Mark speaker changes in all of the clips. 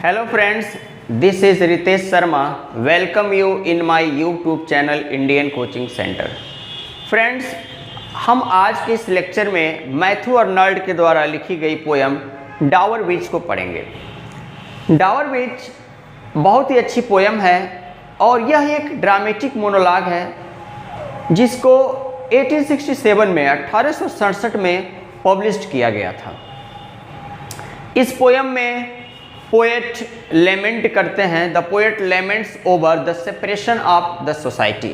Speaker 1: Hello friends, this is Ritesh Sharma. Welcome you in my YouTube channel Indian Coaching Center. Friends, हम आज के इस lecture में Matthew Arnold के द्वारा लिखी गई पोयम डावर बीच को पढ़ेंगे। डावर बीच बहुत ही अच्छी पोयम है और यह एक ड्रामेटिक मोनोलॉग है जिसको 1867 में 1867 में पब्लिश्ड किया गया था। इस पोयम में पोएट लेमेंट करते हैं, the poet laments over the separation of the society.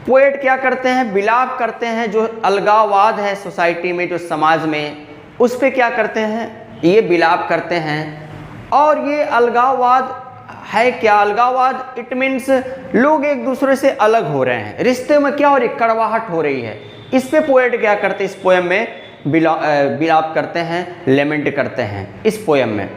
Speaker 1: Poet क्या करते हैं, विलाप करते हैं जो अलगाववाद है सोसाइटी में, जो समाज में, उस पर क्या करते हैं, ये विलाप करते हैं। और ये अलगाववाद है क्या? अलगाववाद इट मीन्स लोग एक दूसरे से अलग हो रहे हैं, रिश्ते में क्या हो रही, कड़वाहट हो रही है। इस पे पोएट क्या करते हैं, इस पोएम में विलाप करते हैं, लेमेंट करते हैं। इस पोएम में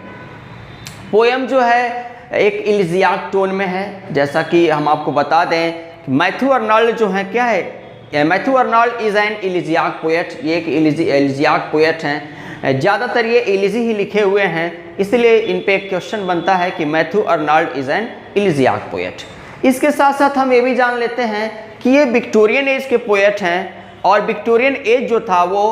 Speaker 1: पोएम जो है एक इलिजियाक टोन में है। जैसा कि हम आपको बता दें, मैथ्यू अर्नाल्ड जो है क्या है, Matthew Arnold is an elegiac poet. ये एक इलिजियाक पोएट हैं, ज़्यादातर ये इलिजी ही लिखे हुए हैं, इसलिए इन पे एक क्वेश्चन बनता है कि Matthew Arnold is an elegiac poet. इसके साथ साथ हम ये भी जान लेते हैं कि ये विक्टोरियन एज के पोएट हैं और विक्टोरियन एज जो था वो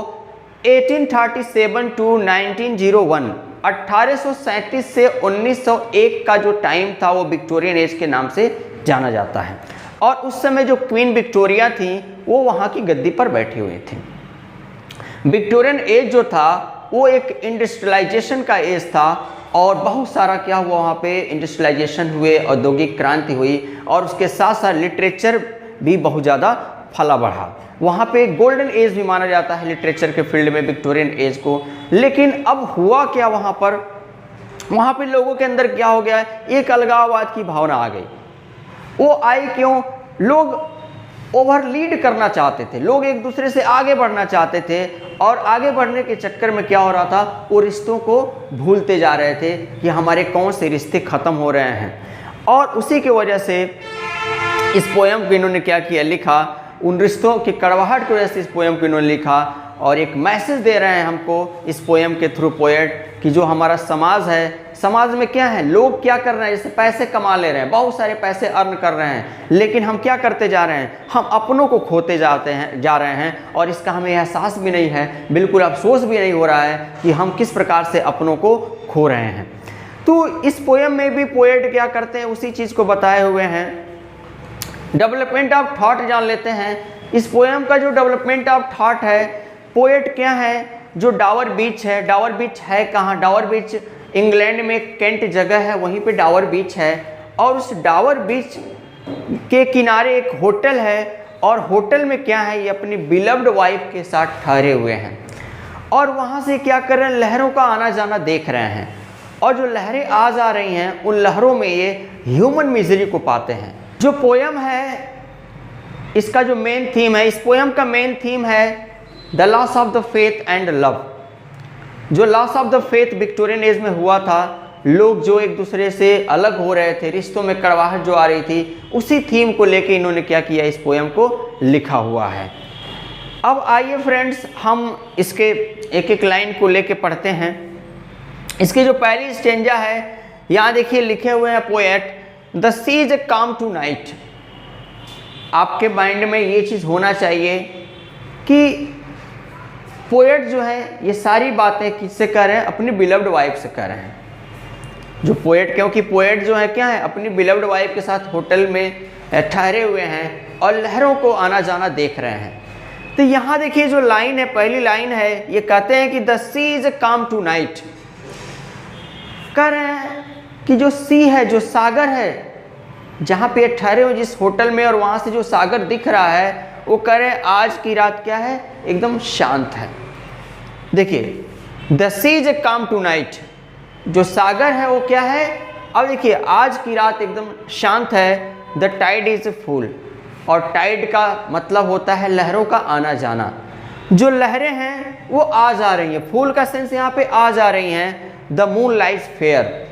Speaker 1: 1837 टू 1901 1837 से 1901 का जो टाइम था वो विक्टोरियन एज के नाम से जाना जाता है। और उस समय जो क्वीन विक्टोरिया थी वो वहाँ की गद्दी पर बैठी हुई थी। विक्टोरियन एज जो था वो एक इंडस्ट्रियलाइजेशन का एज था और बहुत सारा क्या हुआ वहाँ पे, इंडस्ट्रियलाइजेशन हुए, औद्योगिक क्रांति हुई और उसके साथ साथ लिटरेचर भी बहुत ज़्यादा फला बढ़ा। वहाँ पे गोल्डन एज भी माना जाता है लिटरेचर के फील्ड में विक्टोरियन एज को। लेकिन अब हुआ क्या वहाँ पे लोगों के अंदर क्या हो गया, एक अलगाववाद की भावना आ गई। वो आई क्यों? लोग ओवर लीड करना चाहते थे, लोग एक दूसरे से आगे बढ़ना चाहते थे और आगे बढ़ने के चक्कर में क्या हो रहा था, वो रिश्तों को भूलते जा रहे थे कि हमारे कौन से रिश्ते ख़त्म हो रहे हैं। और उसी की वजह से इस पोएम को इन्होंने क्या किया, लिखा। उन रिश्तों की कड़वाहट की वजह से इस पोएम को इन्होंने लिखा और एक मैसेज दे रहे हैं हमको इस पोएम के थ्रू पोएट कि जो हमारा समाज है, समाज में क्या है, लोग क्या कर रहे हैं, जैसे पैसे कमा ले रहे हैं, बहुत सारे पैसे अर्न कर रहे हैं, लेकिन हम क्या करते जा रहे हैं, हम अपनों को खोते जा रहे हैं और इसका हमें एहसास भी नहीं है, बिल्कुल अफसोस भी नहीं हो रहा है कि हम किस प्रकार से अपनों को खो रहे हैं। तो इस पोएम में भी पोएट क्या करते हैं, उसी चीज़ को बताए हुए हैं। डेवलपमेंट ऑफ थॉट जान लेते हैं। इस पोएम का जो डेवलपमेंट ऑफ थॉट है, पोएट क्या है, जो डावर बीच है, डावर बीच है कहाँ, डावर बीच इंग्लैंड में केंट जगह है, वहीं पे डावर बीच है और उस डावर बीच के किनारे एक होटल है और होटल में क्या है, ये अपनी बिलव्ड वाइफ के साथ ठहरे हुए हैं और वहाँ से क्या कर रहे हैं, लहरों का आना जाना देख रहे हैं और जो लहरें आ जा रही हैं उन लहरों में ये ह्यूमन मिजरी को पाते हैं। जो पोएम है, इसका जो मेन थीम है, इस पोएम का मेन थीम है the loss of the faith and love. जो loss of the faith Victorian age में हुआ था, लोग जो एक दूसरे से अलग हो रहे थे, रिश्तों में कड़वाहट जो आ रही थी, उसी थीम को लेके इन्होंने क्या किया, इस पोएम को लिखा हुआ है। अब आइए फ्रेंड्स, हम इसके एक एक लाइन को लेके पढ़ते हैं। इसकी जो पहली स्टेंजा है, यहाँ देखिए लिखे हुए हैं poet, the sea is a calm to night. आपके माइंड में ये चीज़ होना चाहिए कि पोएट जो है ये सारी बातें किससे कर रहे हैं, अपनी बिलव्ड वाइफ से कर रहे हैं। जो पोएट, क्योंकि पोएट जो है क्या है, अपनी बिलव्ड वाइफ के साथ होटल में ठहरे हुए हैं और लहरों को आना जाना देख रहे हैं। तो यहाँ देखिए जो लाइन है, पहली लाइन है, ये कहते हैं कि the sea is a calm to night. कह रहे हैं कि जो सी है, जो सागर है, जहाँ पे ठहरे हो जिस होटल में और वहाँ से जो सागर दिख रहा है, वो कह रहे हैं आज की रात क्या है, एकदम शांत है। देखिए the sea is a calm to night, जो सागर है वो क्या है, अब देखिए आज की रात एकदम शांत है। द टाइड इज फुल, और टाइड का मतलब होता है लहरों का आना जाना। जो लहरें हैं वो आ जा रही हैं, फुल का सेंस यहाँ पे आ जा रही हैं। द मून लाइज फेयर,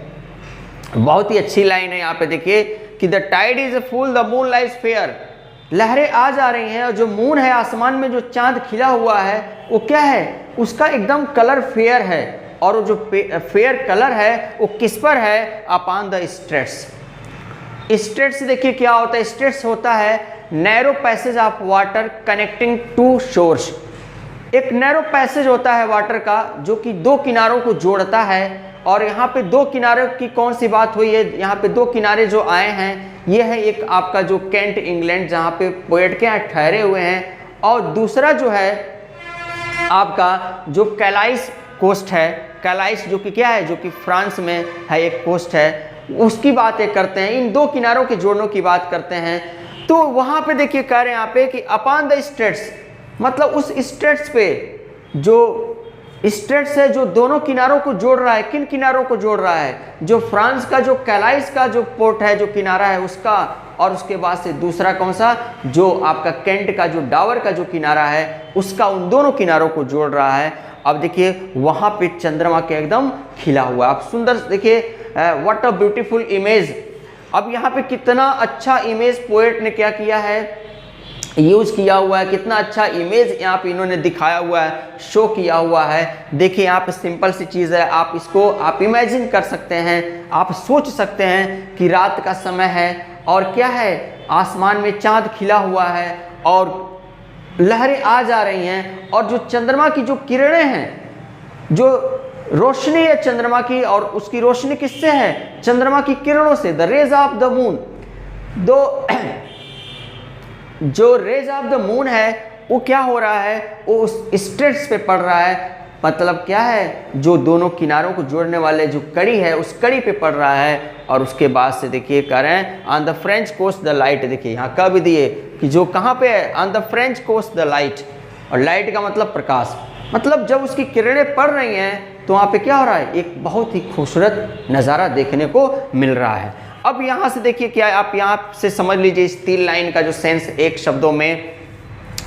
Speaker 1: बहुत ही अच्छी लाइन है यहाँ पे देखिए कि the tide is full the moon lies fair, लहरें आ जा रही हैं और जो मून है, आसमान में जो चांद खिला हुआ है वो क्या है, उसका एकदम कलर फेयर है, और वो जो फेयर कलर है वो किस पर है, अपॉन द स्ट्रेट्स। स्ट्रेट्स देखिए क्या होता है, स्ट्रेट्स होता है narrow passage of water connecting two shores. एक नैरो पैसेज होता है वाटर का जो कि दो किनारों को जोड़ता है। और यहाँ पे दो किनारों की कौन सी बात हुई है, यहाँ पे दो किनारे जो आए हैं ये है एक आपका जो कैंट इंग्लैंड जहाँ पे पोएट के यहाँ ठहरे हुए हैं, और दूसरा जो है आपका जो कैलाइस कोस्ट है, कैलाइस जो कि क्या है, जो कि फ्रांस में है एक कोस्ट है, उसकी बातें करते हैं। इन दो किनारों के जोड़नों की बात करते हैं। तो वहाँ पे देखिए कह रहे हैं यहाँ पे कि अपॉन द स्ट्रेट्स, मतलब उस स्ट्रेट्स पे, जो स्ट्रेट्स है जो दोनों किनारों को जोड़ रहा है। किन किनारों को जोड़ रहा है, जो फ्रांस का जो कैलाइस का जो पोर्ट है, जो किनारा है उसका, और उसके बाद से दूसरा कौन सा, जो आपका कैंट का जो डावर का जो किनारा है उसका, उन दोनों किनारों को जोड़ रहा है। अब देखिए वहाँ पे चंद्रमा के एकदम खिला हुआ, आप सुंदर देखिए, व्हाट अ ब्यूटीफुल इमेज। अब यहाँ पे कितना अच्छा इमेज पोएट ने क्या किया है, यूज किया हुआ है, कितना अच्छा इमेज यहाँ पे इन्होंने दिखाया हुआ है, शो किया हुआ है। देखिए यहाँ पे सिंपल सी चीज़ है, आप इसको आप इमेजिन कर सकते हैं, आप सोच सकते हैं कि रात का समय है और क्या है, आसमान में चांद खिला हुआ है और लहरें आ जा रही हैं, और जो चंद्रमा की जो किरणें हैं, जो रोशनी है चंद्रमा की, और उसकी रोशनी किससे है, चंद्रमा की किरणों से, the rays of the moon. दो जो रेज ऑफ द मून है वो क्या हो रहा है, वो उस स्ट्रेट्स पे पड़ रहा है। मतलब क्या है, जो दोनों किनारों को जोड़ने वाले जो कड़ी है उस कड़ी पे पड़ रहा है। और उसके बाद से देखिए कह रहे हैं on the French coast the light. देखिए यहाँ कह भी दिए कि जो कहाँ पे है, on the French coast the light, और लाइट का मतलब प्रकाश, मतलब जब उसकी किरणें पड़ रही हैं तो वहाँ पे क्या हो रहा है, एक बहुत ही खूबसूरत नज़ारा देखने को मिल रहा है। अब यहाँ से देखिए क्या, आप यहाँ से समझ लीजिए इस 3 लाइन का जो सेंस एक शब्दों में।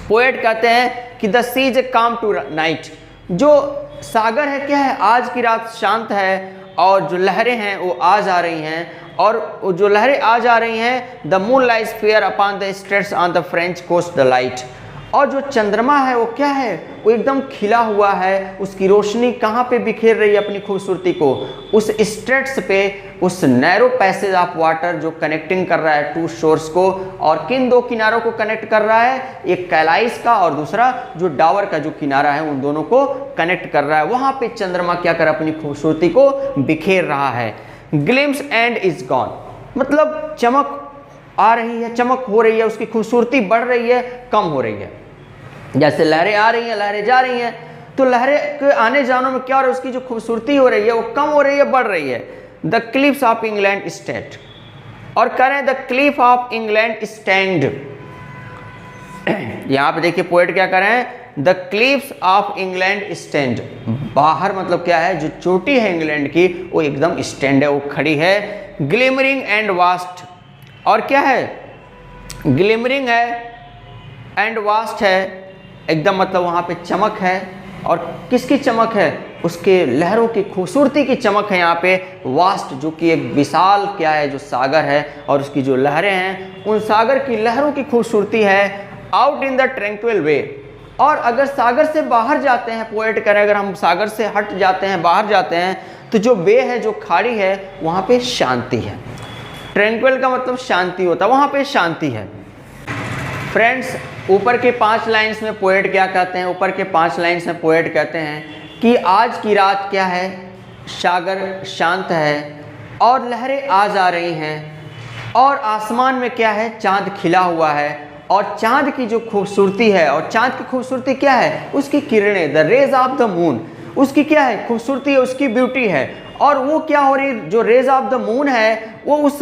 Speaker 1: पोएट कहते हैं कि the sea is a calm to night, जो सागर है क्या है, आज की रात शांत है, और जो लहरें हैं वो आ जा रही हैं, और जो लहरें आ जा रही हैं, the moon lies fair upon the straits on the French coast the light. और जो चंद्रमा है वो क्या है, वो एकदम खिला हुआ है, उसकी रोशनी कहाँ पे बिखेर रही है अपनी खूबसूरती को, उस स्ट्रेट्स पे, उस नैरो पैसेज ऑफ वाटर जो कनेक्टिंग कर रहा है टू शोर्स को। और किन दो किनारों को कनेक्ट कर रहा है, एक कैलाइस का और दूसरा जो डावर का जो किनारा है, उन दोनों को कनेक्ट कर रहा है। वहाँ पे चंद्रमा क्या कर अपनी खूबसूरती को बिखेर रहा है। ग्लिम्स एंड इज गॉन, मतलब चमक आ रही है, चमक हो रही है, उसकी खूबसूरती बढ़ रही है, कम हो रही है। जैसे लहरें आ रही हैं, लहरें जा रही हैं, तो लहरें के आने जाने में क्या हो रहा है, उसकी जो खूबसूरती हो रही है वो कम हो रही है, बढ़ रही है। The cliffs of England stand, और करें the Cliff of England stand. यहाँ पे देखिए पोएट क्या कर रहे हैं, the cliffs of England stand, बाहर मतलब क्या है, जो चोटी है इंग्लैंड की वो एकदम स्टैंड है, वो खड़ी है। ग्लिमरिंग एंड वास्ट, और क्या है, ग्लिमरिंग है एंड वास्ट है, एकदम मतलब वहाँ पे चमक है। और किसकी चमक है, उसके लहरों की खूबसूरती की चमक है यहाँ पे। वास्ट जो कि एक विशाल क्या है, जो सागर है, और उसकी जो लहरें हैं, उन सागर की लहरों की खूबसूरती है। आउट इन द ट्रैंक्विल वे, और अगर सागर से बाहर जाते हैं, पोएट करें अगर हम सागर से हट जाते हैं, बाहर जाते हैं, तो जो वे है, जो खाड़ी है, वहाँ पे शांति है। ट्रैंक्विल का मतलब शांति होता है, वहाँ पे शांति है। फ्रेंड्स, ऊपर के 5 लाइन्स में पोएट क्या कहते हैं, ऊपर के 5 लाइन्स में पोएट कहते हैं कि आज की रात क्या है, सागर शांत है और लहरें आ जा रही हैं, और आसमान में क्या है, चांद खिला हुआ है, और चांद की जो खूबसूरती है, और चांद की खूबसूरती क्या है, उसकी किरणें, the rays of the moon, उसकी क्या है, खूबसूरती है, उसकी ब्यूटी है। और वो क्या हो रही, जो रेज ऑफ द मून है वो उस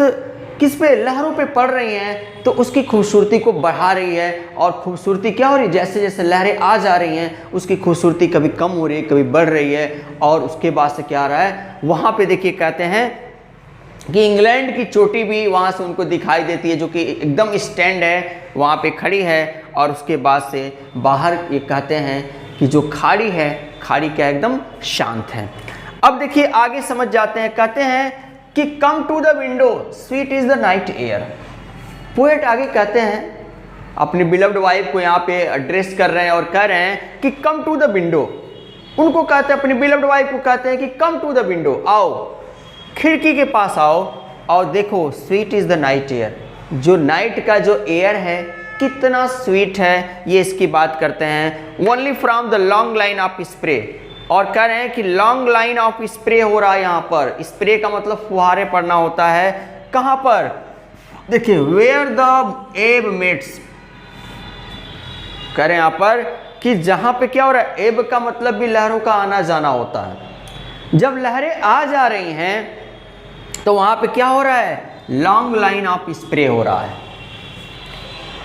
Speaker 1: किस पे, लहरों पे पड़ रही हैं, तो उसकी खूबसूरती को बढ़ा रही है। और खूबसूरती क्या हो रही है, जैसे जैसे लहरें आ जा रही हैं उसकी खूबसूरती कभी कम हो रही है, कभी बढ़ रही है। और उसके बाद से क्या आ रहा है, वहाँ पे देखिए कहते हैं कि इंग्लैंड की चोटी भी वहाँ से उनको दिखाई देती है, जो कि एकदम स्टैंड है, वहाँ पे खड़ी है। और उसके बाद से बाहर ये कहते हैं कि जो खाड़ी है, खाड़ी क्या एकदम शांत है। अब देखिए आगे समझ जाते हैं, कहते हैं कि come to the window sweet is the night air. Poet आगे कहते हैं, अपनी बिलव्ड वाइफ को यहाँ पे एड्रेस कर रहे हैं और कह रहे हैं कि कम टू द विंडो, उनको कहते हैं, अपनी बिलव्ड वाइफ को कहते हैं कि कम टू द विंडो, आओ खिड़की के पास आओ और देखो sweet is the night air, जो नाइट का जो एयर है कितना स्वीट है, ये इसकी बात करते हैं। Only from the long line of spray, और कह रहे हैं कि लॉन्ग लाइन ऑफ स्प्रे हो रहा है यहाँ पर। स्प्रे का मतलब फुहारे पड़ना होता है, कहाँ पर देखिए, वेयर द एब मेट्स, कह रहे हैं यहाँ पर कि जहाँ पे क्या हो रहा है, एब का मतलब भी लहरों का आना जाना होता है। जब लहरें आ जा रही हैं तो वहाँ पे क्या हो रहा है, लॉन्ग लाइन ऑफ स्प्रे हो रहा है।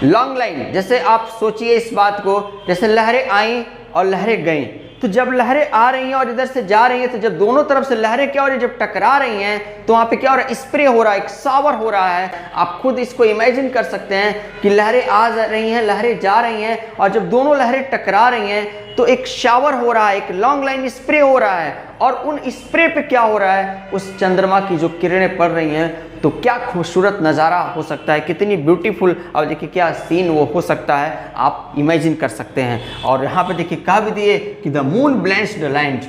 Speaker 1: लॉन्ग लाइन, जैसे आप सोचिए इस बात को, जैसे लहरें आई और लहरें गईं, तो जब लहरें आ रही हैं और इधर से जा रही हैं, तो जब दोनों तरफ से लहरें क्या हो रही है, जब टकरा रही हैं तो वहाँ पे क्या हो रहा है, स्प्रे हो रहा है, एक शावर हो रहा है। आप खुद इसको इमेजिन कर सकते हैं कि लहरें आ जा रही हैं, लहरें जा रही हैं, और जब दोनों लहरें टकरा रही हैं तो एक शावर हो रहा है, एक लॉन्ग लाइन स्प्रे हो रहा है। और उन स्प्रे पे क्या हो रहा है, उस चंद्रमा की जो किरणें पड़ रही हैं, तो क्या खूबसूरत नज़ारा हो सकता है, कितनी ब्यूटीफुल, और देखिए क्या सीन वो हो सकता है, आप इमेजिन कर सकते हैं। और यहाँ पे देखिए कहा भी दिए कि द मून ब्लेंच द लैंड,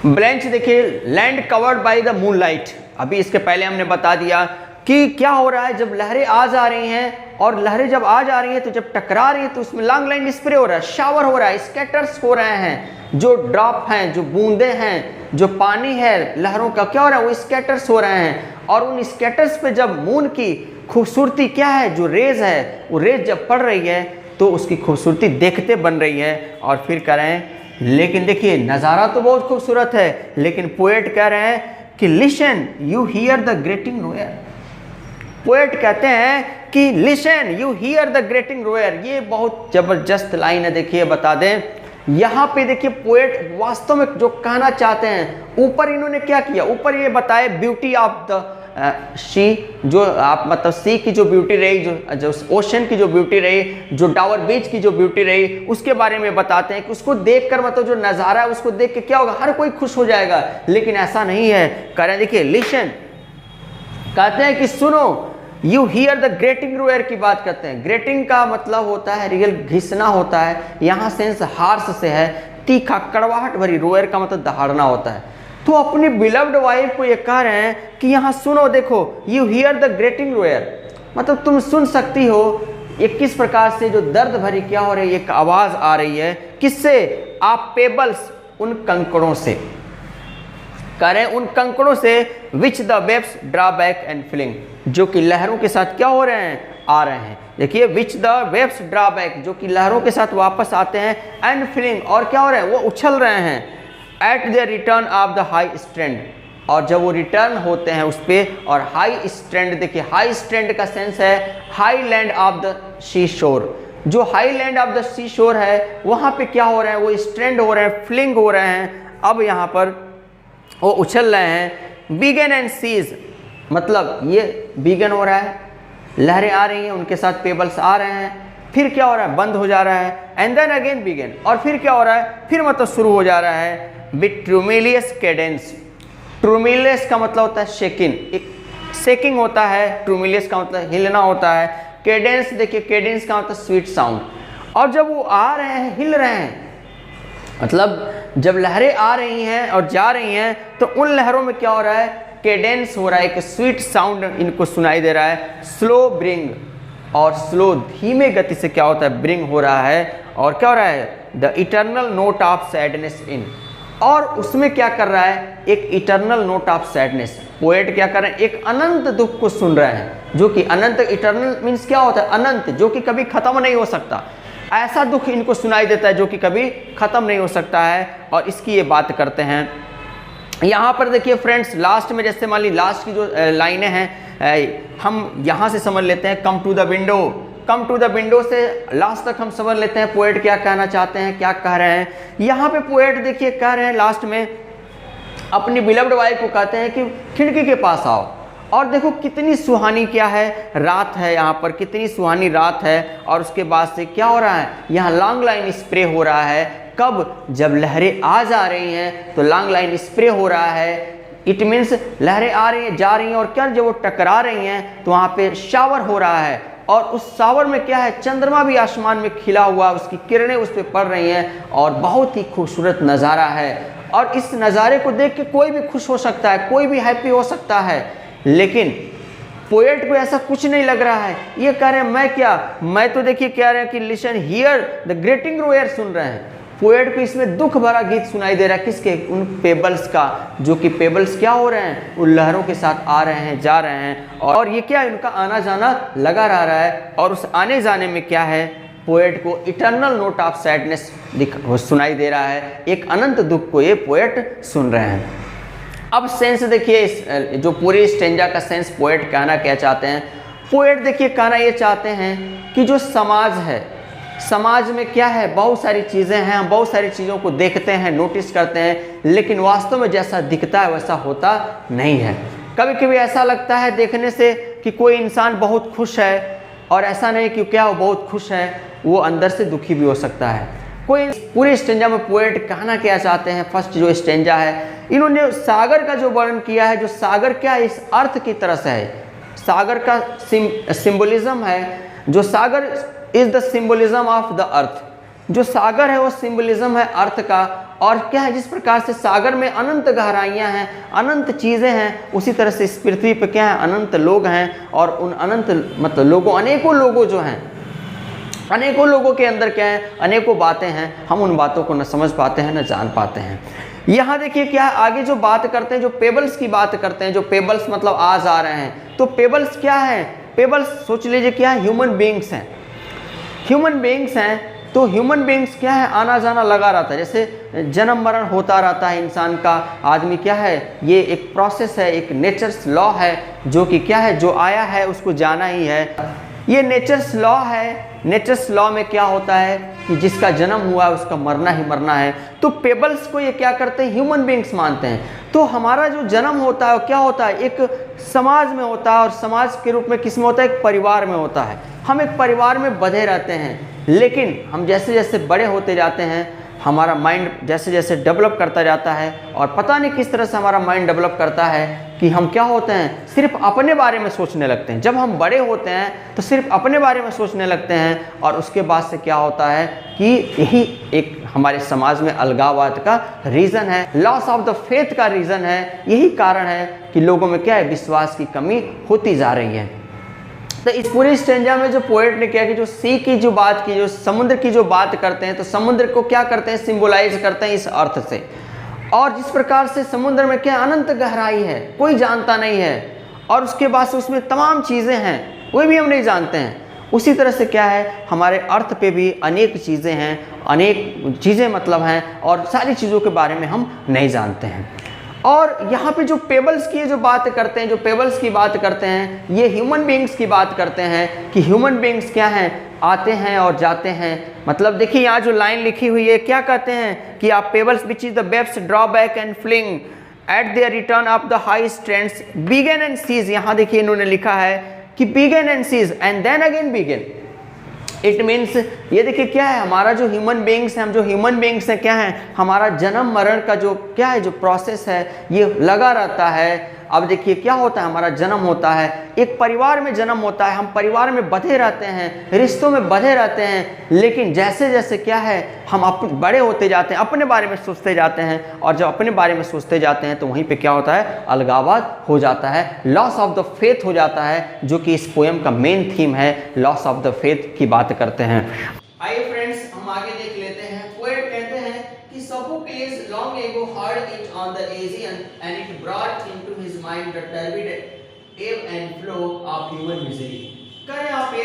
Speaker 1: ब्लेंच देखिए land covered by the moon light. अभी इसके पहले हमने बता दिया कि क्या हो रहा है, जब लहरें आ जा रही हैं, और लहरें जब आ जा रही हैं तो जब टकरा रही है तो उसमें लॉन्ग लाइन स्प्रे हो रहा है, शावर हो रहा है, स्कैटर्स हो रहे हैं, जो ड्रॉप हैं, जो बूंदे हैं, जो पानी है लहरों का क्या हो रहा है, वो स्कैटर्स हो रहे हैं। और उन स्कैटर्स पे जब मून की खूबसूरती क्या है, जो रेज है, वो रेज जब पड़ रही है तो उसकी खूबसूरती देखते बन रही है। और फिर कह रहे हैं, लेकिन देखिए नज़ारा तो बहुत खूबसूरत है, लेकिन पोएट कह रहे हैं कि listen you hear the grating roar. Poet कहते हैं कि listen you hear the grating roar. ये बहुत ज़बरदस्त लाइन है, देखिए बता दें यहाँ पे, देखिए पोएट वास्तव में जो कहना चाहते हैं, ऊपर इन्होंने क्या किया, ऊपर ये बताए ब्यूटी ऑफ द सी, जो आप मतलब सी की जो ब्यूटी रही, जो ओशन की जो ब्यूटी रही, जो डावर बीच की जो ब्यूटी रही, उसके बारे में बताते हैं कि उसको देखकर मतलब जो नज़ारा है उसको देख के क्या होगा, हर कोई खुश हो जाएगा। लेकिन ऐसा नहीं है, कह रहे हैं देखिए लिसन, कहते हैं कि सुनो, यू हियर द ग्रेटिंग रोयर की बात करते हैं। ग्रेटिंग का मतलब होता है रियल, घिसना होता है, यहाँ सेंस हार्स से है, तीखा कड़वाहट भरी, रोयर का मतलब दहाड़ना होता है। तो अपनी बिलव्ड वाइफ को ये कह रहे हैं कि यहाँ सुनो, देखो यू हियर द ग्रेटिंग रोयर, मतलब तुम सुन सकती हो ये किस प्रकार से जो दर्द भरी क्या हो रही है, एक आवाज़ आ रही है, किससे, आप पेबल्स, उन कंकड़ों से, कह रहे हैं उन कंकड़ों से, which the waves draw back and filling, जो कि लहरों के साथ क्या हो रहे हैं, आ रहे हैं। देखिए विच द वेव्स ड्रा बैक, जो कि लहरों के साथ वापस आते हैं, एंड फिलिंग, और क्या हो रहे हैं, वो उछल रहे हैं, at the return of the high strand, और जब वो रिटर्न होते हैं उस पर। और हाई स्ट्रेंड, देखिए हाई स्ट्रेंड का सेंस है हाई लैंड ऑफ द सी शोर, जो हाई लैंड ऑफ द सी शोर है वहाँ पे क्या हो रहे हैं, वो स्ट्रेंड हो रहे हैं, फ्लिंग हो रहे हैं। अब यहाँ पर वो उछल रहे हैं। बिगन एंड सीज, मतलब ये बिगन हो रहा है, लहरें आ रही हैं, उनके साथ पेबल्स आ रहे हैं, फिर क्या हो रहा है, बंद हो जा रहा है, एंड देन अगेन बिगन, और फिर क्या हो रहा है, फिर मतलब शुरू हो जा रहा है, विथ ट्रूमिलियस कैडेंस। ट्रूमिलियस का मतलब होता है शेकिंग, शेकिंग होता है, ट्रूमिलियस का मतलब हिलना होता है, कैडेंस देखिए कैडेंस का मतलब स्वीट साउंड। और जब वो आ रहे हैं, हिल रहे हैं, मतलब जब लहरें आ रही हैं और जा रही हैं तो उन लहरों में क्या हो रहा है, कैडेंस हो रहा है, एक स्वीट साउंड इनको सुनाई दे रहा है। स्लो ब्रिंग, और स्लो धीमे गति से क्या होता है, ब्रिंग हो रहा है, और क्या हो रहा है, the eternal note of sadness in, और उसमें क्या कर रहा है, एक eternal note of sadness. Poet क्या कर रहे हैं, एक अनंत दुख को सुन रहे हैं, जो कि अनंत, इटर्नल मीन्स क्या होता है, अनंत, जो कि कभी खत्म नहीं हो सकता। ऐसा दुख इनको सुनाई देता है जो कि कभी खत्म नहीं हो सकता है, और इसकी ये बात करते हैं। यहाँ पर देखिए फ्रेंड्स, लास्ट में जैसे मान ली लास्ट की जो लाइनें हैं, हम यहाँ से समझ लेते हैं, come to the window, come to the window से लास्ट तक हम समझ लेते हैं पोएट क्या कहना चाहते हैं, क्या कह रहे हैं। यहाँ पे पोएट देखिए कह रहे हैं लास्ट में, अपनी बिलव्ड वाइफ को कहते हैं कि खिड़की के पास आओ, और देखो कितनी सुहानी क्या है, रात है, यहाँ पर कितनी सुहानी रात है। और उसके बाद से क्या हो रहा है, यहाँ लॉन्ग लाइन स्प्रे हो रहा है। कब, जब लहरें आ जा रही हैं तो लॉन्ग लाइन स्प्रे हो रहा है। इट मीन्स लहरें आ रही हैं, जा रही हैं, और क्या जब वो टकरा रही हैं तो वहाँ पे शावर हो रहा है, और उस शावर में क्या है, चंद्रमा भी आसमान में खिला हुआ, उसकी किरणें उस पर पड़ रही हैं और बहुत ही खूबसूरत नज़ारा है। और इस नज़ारे को देख के कोई भी खुश हो सकता है, कोई भी हैप्पी हो सकता है, लेकिन पोएट को ऐसा कुछ नहीं लग रहा है। ये कह रहे हैं मैं तो देखिए कह रहे हैं कि लिसन हियर द ग्रेटिंग रोयर सुन रहे हैं। पोएट को इसमें दुख भरा गीत सुनाई दे रहा है, किसके, उन पेबल्स का, जो कि पेबल्स क्या हो रहे हैं, उन लहरों के साथ आ रहे हैं, जा रहे हैं, और ये क्या है, उनका आना जाना लगा रहा है। और उस आने जाने में क्या है, पोएट को इटर्नल नोट ऑफ सैडनेस सुनाई दे रहा है, एक अनंत दुख को ये पोएट सुन रहे हैं। अब सेंस देखिए, इस जो पूरी स्टेंजा का सेंस पोएट कहना क्या चाहते हैं। पोएट देखिए कहना ये चाहते हैं कि जो समाज है, समाज में क्या है, बहुत सारी चीज़ें हैं, हम बहुत सारी चीज़ों को देखते हैं, नोटिस करते हैं, लेकिन वास्तव में जैसा दिखता है वैसा होता नहीं है। कभी कभी ऐसा लगता है देखने से कि कोई इंसान बहुत खुश है, और ऐसा नहीं कि क्या वो बहुत खुश है, वो अंदर से दुखी भी हो सकता है। कोई पूरी स्टेंजा में पोएट कहना क्या चाहते हैं, फर्स्ट जो स्टेंजा है, इन्होंने सागर का जो वर्णन किया है, जो सागर क्या इस अर्थ की तरह से है, सागर का सिंबलिज्म है, जो sagar is the symbolism of the earth, जो सागर है वो सिंबलिज्म है अर्थ का। और क्या है, जिस प्रकार से सागर में अनंत गहराइयाँ हैं, अनंत चीज़ें हैं, उसी तरह से इस पृथ्वी पर क्या है, अनंत लोग हैं, और उन अनंत मतलब लोगों, अनेकों लोगों जो हैं, अनेकों लोगों के अंदर क्या है, अनेकों बातें हैं, हम उन बातों को न समझ पाते हैं, न जान पाते हैं। यहाँ देखिए क्या है, आगे जो बात करते हैं, जो पेबल्स की बात करते हैं, जो पेबल्स मतलब आज आ रहे हैं, तो पेबल्स क्या है, पेबल्स सोच लीजिए क्या है, ह्यूमन बींग्स हैं, ह्यूमन बींग्स हैं। तो ह्यूमन बींग्स क्या है, आना जाना लगा रहता है, जैसे जन्म मरण होता रहता है इंसान का, आदमी क्या है, ये एक प्रोसेस है, एक नेचर्स लॉ है, जो कि क्या है, जो आया है उसको जाना ही है, ये नेचर्स लॉ है। नेचर्स लॉ में क्या होता है कि जिसका जन्म हुआ है उसका मरना ही मरना है। तो पेबल्स को ये क्या करते हैं, ह्यूमन बींग्स मानते हैं। तो हमारा जो जन्म होता है क्या होता है, एक समाज में होता है, और समाज के रूप में किस में होता है, एक परिवार में होता है। हम एक परिवार में बंधे रहते हैं, लेकिन हम जैसे जैसे बड़े होते जाते हैं, हमारा माइंड जैसे जैसे डेवलप करता जाता है, और पता नहीं किस तरह से हमारा माइंड डेवलप करता है कि हम क्या होते हैं, सिर्फ अपने बारे में सोचने लगते हैं। जब हम बड़े होते हैं तो सिर्फ अपने बारे में सोचने लगते हैं, और उसके बाद से क्या होता है कि यही एक हमारे समाज में अलगाववाद का रीज़न है, लॉस ऑफ द फेथ का रीज़न है। यही कारण है कि लोगों में क्या है, विश्वास की कमी होती जा रही है। तो इस पूरी स्टेंजा में जो पोएट ने किया कि जो सी की जो बात की, जो समुद्र की जो बात करते हैं, तो समुद्र को क्या करते हैं, सिंबलाइज करते हैं इस अर्थ से। और जिस प्रकार से समुद्र में क्या अनंत गहराई है, कोई जानता नहीं है, और उसके बाद से उसमें तमाम चीज़ें हैं, कोई भी हम नहीं जानते हैं। उसी तरह से क्या है, हमारे अर्थ पे भी अनेक चीज़ें हैं, अनेक चीज़ें मतलब हैं, और सारी चीज़ों के बारे में हम नहीं जानते हैं। और यहाँ पे जो पेबल्स की जो बात करते हैं, जो पेबल्स की बात करते हैं, ये ह्यूमन बींग्स की बात करते हैं कि ह्यूमन बींग्स क्या हैं, आते हैं और जाते हैं। मतलब देखिए यहाँ जो लाइन लिखी हुई है, क्या कहते हैं कि आप pebbles which is the waves draw back and fling at their return of the high strands begin and cease. यहाँ देखिए इन्होंने लिखा है कि begin and cease and then again begin. It means ये देखिए क्या है, हमारा जो ह्यूमन बींग्स हैं, हम जो ह्यूमन बींग्स हैं क्या है, हमारा जन्म मरण का जो क्या है, जो प्रोसेस है, ये लगा रहता है। अब देखिए क्या होता है, हमारा जन्म होता है, एक परिवार में जन्म होता है, हम परिवार में बंधे रहते हैं, रिश्तों में बंधे रहते हैं, लेकिन जैसे जैसे क्या है, हम बड़े होते जाते हैं, अपने बारे में सोचते जाते हैं, और जब अपने बारे में सोचते जाते हैं तो वहीं पे क्या होता है, अलगाववाद हो जाता है, लॉस ऑफ द फेथ हो जाता है, जो कि इस पोएम का मेन थीम है, लॉस ऑफ द फेथ की बात करते हैं। आइए फ्रेंड्स, हम आगे देख लेते हैं। पोएट कहते हैं कि Sophocles long ago heard it on the Aegean and it brought into his mind the turbid ebb and flow of human misery। करें यहाँ पे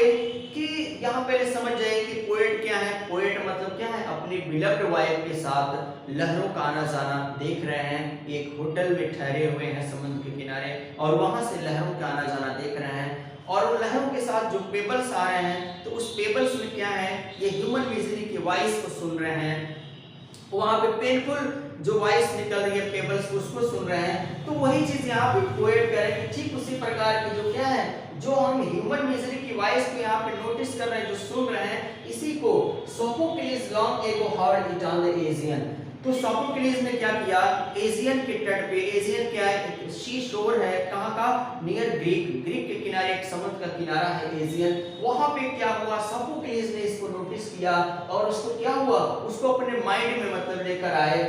Speaker 1: कि यहाँ पहले समझ जाए कि पोएट क्या है। पोएट मतलब क्या है, अपनी बिलव्ड वाइफ के साथ लहरों का आना जाना देख रहे हैं, एक होटल में ठहरे हुए हैं समुद्र के किनारे, और वहां से लहरों का आना जाना देख रहे हैं, और उन लहरों के साथ जो पेबल्स आ रहे हैं, तो उस पेबल्स में क्या है, ये ह्यूमन मिजरी की वॉइस को सुन रहे हैं, वहां पे पेनफुल जो वॉइस निकल रही है पेबल्स, उसको सुन रहे हैं। तो वही चीज यहाँ पे पोएट कह रहे हैं कि ठीक उसी प्रकार की जो क्या है, जो हम ह्यूमन मिजरी की वॉइस को यहाँ पे नोटिस कर रहे हैं, जो सुन रहे हैं, इसी को Sophocles long ago heard it on the Aegean. तो सोफोक्लिस ने क्या किया, एजियन के तट पे, एजियन क्या है, सी शोर है, कहाँ का, नियर ग्रीक, ग्रीक के किनारे एक समुद्र का किनारा है एशियन, वहां पे क्या हुआ, सोफोक्लिस ने इसको नोटिस किया और उसको क्या हुआ, उसको अपने माइंड में मतलब लेकर आए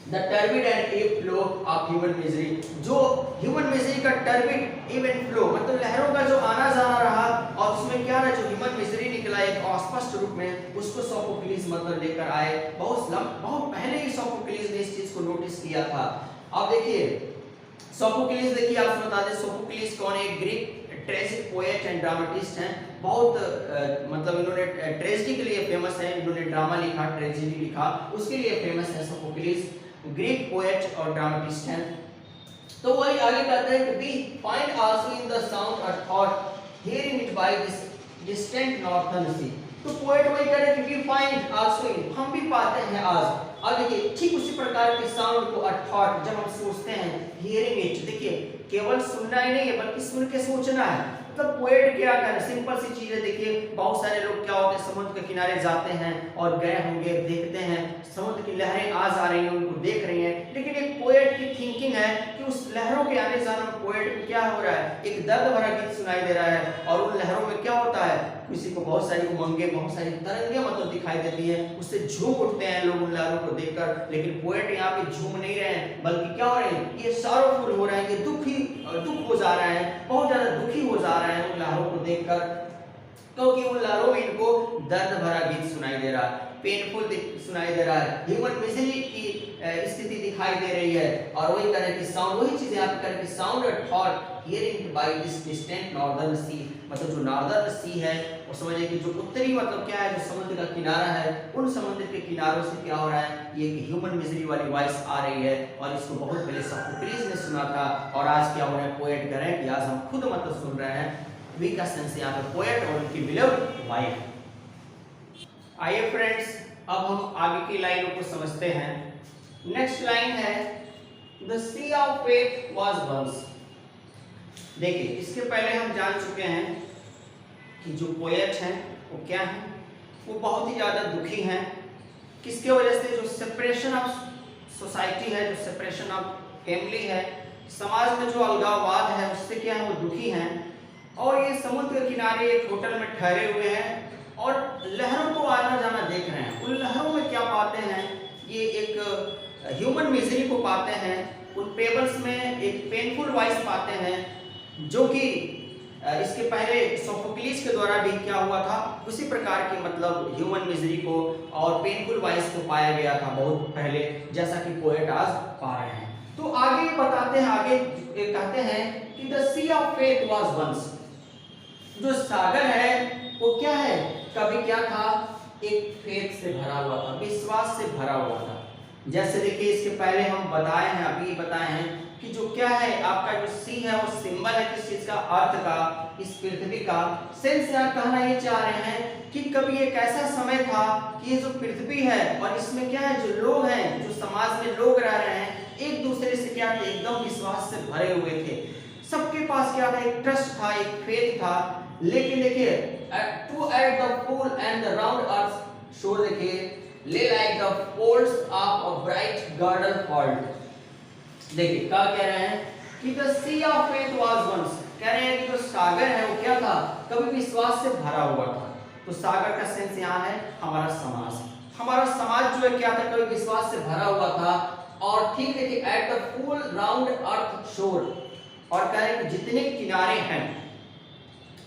Speaker 1: the turbid and ewe flow of human misery, जो ह्यूमन मिजरी का टर्बिड ईव एंड फ्लो मतलब लहरों का जो आना जाना रहा और उसमें क्या रहा, जो ह्यूमन मिजरी निकला एक अस्पष्ट रूप में, उसको सोफोक्लिस मतलब लेकर आए। बहुत पहले ही सोफोक्लिस ने इस चीज को नोटिस किया था। अब देखिए सोफोक्लिस, देखिए आप बता दें सोफोक्लिस कौन है, एक Greek tragic poet and dramatist हैं, बहुत मतलब इन्होंने ट्रेजेडी के लिए फेमस है, इन्होंने ड्रामा लिखा, ट्रेजेडी लिखा, उसके लिए फेमस है सोफोक्लिस, ग्रीक पोएट और ड्रामाटिस्ट हैं। तो वही आगे कहते हैं कि we find also in the sound a thought hearing it by this distant northern sea. तो पोएट वही कह रहे हैं कि वी फाइंड आल्सो इन, हम भी पाते हैं आज। अब देखिए ठीक उसी प्रकार के साउंड को अ थॉट, जब हम सोचते हैं, हियरिंग इट, देखिए केवल सुनना ही नहीं है बल्कि सुन के सोचना है। मतलब पोएट क्या कर रहे हैं, सिंपल सी चीज है। देखिए बहुत सारे लोग क्या होते हैं, समुद्र के किनारे जाते हैं और गए होंगे, देखते हैं समुद्र की लहरें आ जा रही हैं, उनको देख रही हैं, लेकिन एक पोएट की थिंकिंग है कि उस लहरों के आने जाने में पोएट को क्या हो रहा है, एक दर्द भरा गीत सुनाई दे रहा है और उन लहरों में क्या होता है, किसी को बहुत सारी उमंगे, बहुत सारी तरंगे मतलब दिखाई देती है, उससे झूम उठते हैं लोग उन लहरों को देखकर। लेकिन पोएट यहाँ पे झूम नहीं रहे हैं बल्कि क्या हो रहे हैं, ये सॉरोफुल हो रहे हैं, ये दुख हो जा रहा है, बहुत ज्यादा दुखी हो जा रहे हैं उन लहरों को देखकर, क्योंकि उन लहरों में इनको दर्द भरा गीत सुनाई दे रहा है, पेनफुल सुनाई दे रहा है, ह्यूमन मिजरी की स्थिति दिखाई दे रही है। और वही तरह की साउंड, वही चीजें आप करें कि साउंड और thought hearing by this distant northern sea, मतलब जो नॉर्दर्न सी है वो समझिए कि जो उत्तरी मतलब क्या है, जो समुद्र का किनारा है, उन समुद्र के किनारों से क्या हो रहा है, ये ह्यूमन मिजरी वाली वॉइस आ रही है। और इसको बहुत पहले सोफोक्लिस ने सुना था और आज क्या हो रहा है, पोएट कह रहे हैं कि आज हम खुद मतलब सुन रहे हैं। वी का सेंस यहाँ पे पोएट और उनकी बिलव्ड वाइफ। आइए फ्रेंड्स अब हम आगे की लाइनों को समझते हैं। नेक्स्ट लाइन है the sea of faith was once. देखिए इसके पहले हम जान चुके हैं कि जो पोएट हैं वो क्या हैं, वो बहुत ही ज़्यादा दुखी हैं। किसके वजह से, जो सेपरेशन ऑफ सोसाइटी है, जो सेपरेशन ऑफ फैमिली है, समाज में जो अलगाववाद है उससे क्या है, वो दुखी हैं। और ये समुद्र के किनारे एक होटल में ठहरे हुए हैं और लहरों को आना जाना देख रहे हैं। उन लहरों में क्या पाते हैं, ये एक ह्यूमन मिजरी को पाते हैं, उन पेबल्स में एक पेनफुल वॉइस पाते हैं, जो कि इसके पहले सोफोक्लिस के द्वारा भी क्या हुआ था, उसी प्रकार की मतलब ह्यूमन मिजरी को और पेनफुल वॉइस को पाया गया था बहुत पहले, जैसा कि पोएट आज पा रहे हैं। तो आगे बताते हैं, आगे कहते हैं कि the sea of faith was once, जो सागर है वो क्या है, कभी क्या था, एक फेथ से भरा हुआ था, विश्वास से भरा हुआ था। जैसे देखिए इसके पहले हम बताए हैं, अभी बताए हैं कि जो क्या है आपका जो सी है वो सिंबल है किस चीज का, अर्थ का, इस पृथ्वी का। सेंस यहाँ कहना ये चाह रहे हैं कि कभी एक ऐसा समय था कि ये जो पृथ्वी है और इसमें क्या है, जो लोग हैं, जो समाज में लोग रह रहे हैं, एक दूसरे से क्या थे, एकदम विश्वास से भरे हुए थे। सबके पास क्या था, एक ट्रस्ट था, एक फेथ था। लेकिन देखिए too at the pole and the round earth shore, देखिए lay like the poles of a bright garden fault. देखिए क्या कह रहे हैं कि the sea of faith was once, कह रहे हैं कि जो सागर है वो क्या था, कभी विश्वास से भरा हुआ था। तो सागर का सेंस यहाँ है हमारा समाज, हमारा समाज जो है क्या था, कभी विश्वास से भरा हुआ था। और ठीक है कि eight the full round earth शोर, और कह रहे हैं कि जितने किनारे हैं,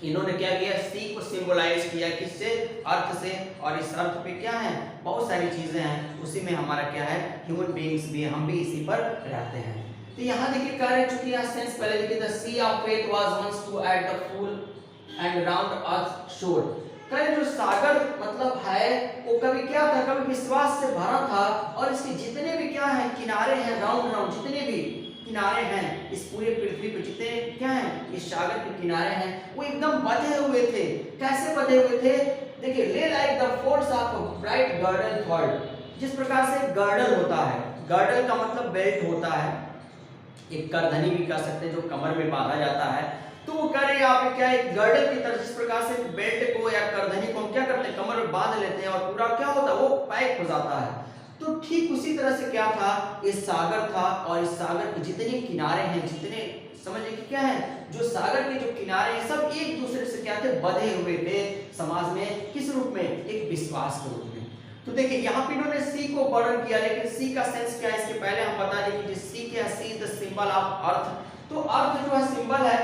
Speaker 1: इन्होंने क्या किया, सी को सिंबलाइज किया किससे, अर्थ से। और इस अर्थ पे क्या है, बहुत सारी चीजें हैं, उसी में हमारा क्या है, ह्यूमन बीइंग्स भी, हम भी इसी पर रहते हैं। तो यहाँ देखिए कह रहे, चूंकि यहाँ सेंस पहले देखिए the sea of faith was once too at the full and round earth shore, कह जो सागर मतलब है वो कभी क्या था, कभी विश्वास से भरा था। और इसके जितने भी क्या है किनारे हैं, राउंड राउंड जितने भी किनारे हैं इस पूरे पृथ्वी पे, जितने क्या हैं इस सागर के किनारे हैं, वो एकदम बंधे हुए थे। कैसे बंधे हुए थे, देखिए lay like the force of a bright garden fault, जिस प्रकार से गार्डन होता है, गार्डन का मतलब बेल्ट होता है, एक करधनी भी कह सकते हैं जो कमर में बांधा जाता है। तो वो कह रहे आप क्या है, गार्डन की तरह, जिस प्रकार से बेल्ट को या करधनी को हम क्या करते हैं, कमर में बांध लेते हैं और पूरा क्या होता है, वो पैक हो जाता है। तो ठीक उसी तरह से क्या था, ये सागर था। और इस सागर के जितने किनारे हैं, जितने समझिए कि क्या है, जो सागर के जो किनारे हैं सब एक दूसरे से क्या थे, बंधे हुए थे समाज में, किस रूप में, एक विश्वास के रूप में। तो देखिए यहाँ पे इन्होंने सी को वर्णन किया, लेकिन सी का सेंस क्या है इसके पहले हम बता दें कि सी क्या है, sea is the symbol of earth. तो अर्थ जो है सिंबल है,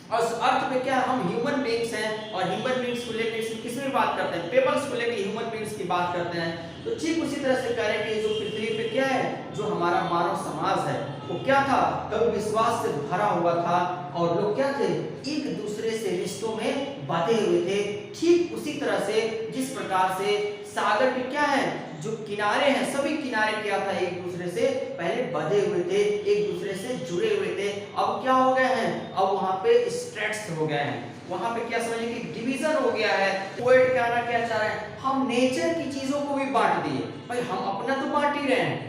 Speaker 1: और उस अर्थ पे क्या है, हम ह्यूमन बीइंग्स हैं, और ह्यूमन बीइंग्स को लेकर किसमें बात करते हैं, पीपल्स को लेकर ह्यूमन बीइंग्स की बात करते हैं। तो ठीक उसी तरह से कह रहे हैं कि जो पृथ्वी पे क्या है, जो हमारा मानव समाज है वो क्या था, कभी विश्वास से भरा हुआ था, और लोग क्या थे, एक दूसरे से रिश्तों में बंधे हुए थे। ठीक उसी तरह से जिस प्रकार से सागर के क्या है, जो किनारे हैं सभी किनारे क्या था, एक दूसरे से पहले बंधे हुए थे, एक दूसरे से जुड़े हुए थे, अब क्या हो गए हैं, अब वहां पे स्ट्रेट्स हो गए हैं, वहां पे क्या समझिए कि डिवीजन हो गया है। पोएट कहना क्या चाह रहे हैं, हम नेचर की चीजों को भी बांट दिए, भाई हम अपना तो बांट ही रहे हैं,